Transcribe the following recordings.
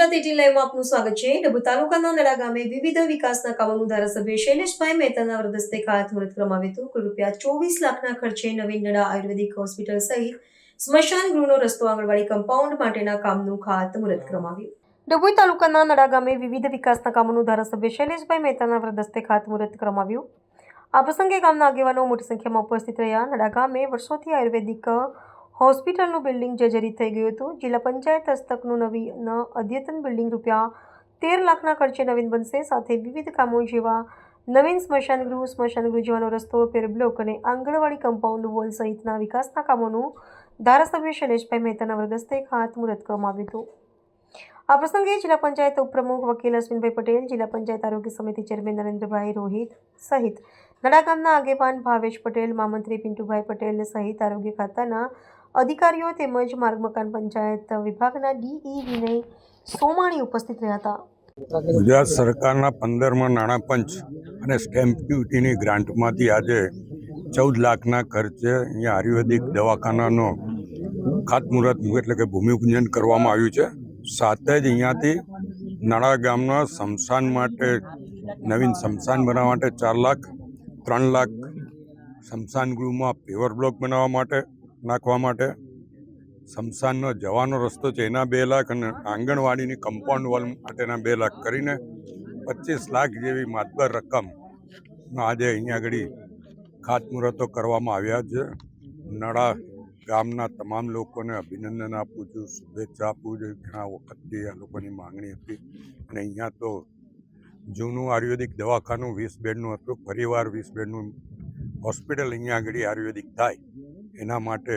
ગુજરાત 18 લાઈવમાં આપનું સ્વાગત છે। ડભોઈ તાલુકાના નડા ગામે વિવિધ વિકાસના કામોનું ધારાસભ્ય શૈલેષભાઈ મહેતાના વરદસ્તે ખાતમુહૂર્ત કરવામાં આવ્યું હતું। કુલ રૂપિયા 24 લાખના ખર્ચે નવીન નડા આયુર્વેદિક હોસ્પિટલ સહિત સ્મશાન ગૃહનો રસ્તો આંગણવાડી કમ્પાઉન્ડ માટેના કામનું ખાતમુહૂર્ત કરવામાં આવ્યું। ડભોઈ તાલુકાના નડા ગામે વિવિધ વિકાસના કામોનું ધારાસભ્ય શૈલેષભાઈ મહેતાના વરદસ્તે ખાતમુહૂર્ત કરવામાં આવ્યું। આ પ્રસંગે ગામના આગેવાનો મોટી સંખ્યામાં ઉપસ્થિત રહ્યા। નડા ગામે વર્ષોથી આયુર્વેદિક હોસ્પિટલનું બિલ્ડિંગ જર્જરિત થઈ ગયું હતું। જિલ્લા પંચાયત હસ્તકનું નવીન અદ્યતન બિલ્ડિંગ રૂપિયા 13 લાખના ખર્ચે નવીન બનશે। સાથે વિવિધ કામો જેવા નવીન સ્મશાન ગૃહ જવાનો રસ્તો, પેર બ્લોક અને આંગણવાડી કમ્પાઉન્ડ વોલ સહિતના વિકાસના કામોનું ધારાસભ્ય શૈલેષભાઈ મહેતાના વરદસ્તે ખાતમુહૂર્ત કરવામાં આવ્યું હતું। આ પ્રસંગે જિલ્લા પંચાયત ઉપપ્રમુખ વકીલ અશ્વિનભાઈ પટેલ, જિલ્લા પંચાયત આરોગ્ય સમિતિ ચેરમેન નરેન્દ્રભાઈ રોહિત સહિત નડા ગામના આગેવાન ભાવેશ પટેલ, મહામંત્રી પિન્ટુભાઈ પટેલ સહિત આરોગ્ય ખાતાના અધિકારીઓ તેમજ માર્ગ મકાન પંચાયત વિભાગના ડીઈ વિનય સોમાણી ઉપસ્થિત રહ્યા હતા। ગુજરાત સરકારના 15માં નાણાં પંચ અને સ્ટેમ્પ ડ્યુટીની ગ્રાન્ટમાંથી આજે 14 લાખના ખર્ચે અહીંયા આયુર્વેદિક દવાખાનાનો ખાતમુહૂર્ત એટલે કે ભૂમિપૂજન કરવામાં આવ્યું છે। સાથે જ અહીંયાથી નડા ગામના સ્મશાન માટે નવીન સ્મશાન બનાવવા માટે 4 લાખ, 3 લાખ સ્મશાન ગૃહમાં પેવર બ્લોક બનાવવા માટે નાખવા માટે, સ્મશાનનો જવાનો રસ્તો છે એના 2 લાખ અને આંગણવાડીની કમ્પાઉન્ડ વોલ માટેના 2 લાખ કરીને 25 લાખ જેવી માતબર રકમનો આજે અહીંયા આગળ ખાતમુહૂર્તો કરવામાં આવ્યા છે। નડા ગામના તમામ લોકોને અભિનંદન આપું છું, શુભેચ્છા આપું છું। ઘણા વખતથી આ લોકોની માંગણી હતી અને અહીંયા તો જૂનું આયુર્વેદિક દવાખાનું 20 બેડનું હતું, ફરીવાર 20 બેડનું હોસ્પિટલ અહીંયા આગળ આયુર્વેદિક થાય એના માટે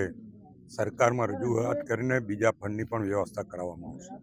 સરકારમાં રજૂઆત કરીને બીજા ફંડની પણ વ્યવસ્થા કરવામાં આવશે।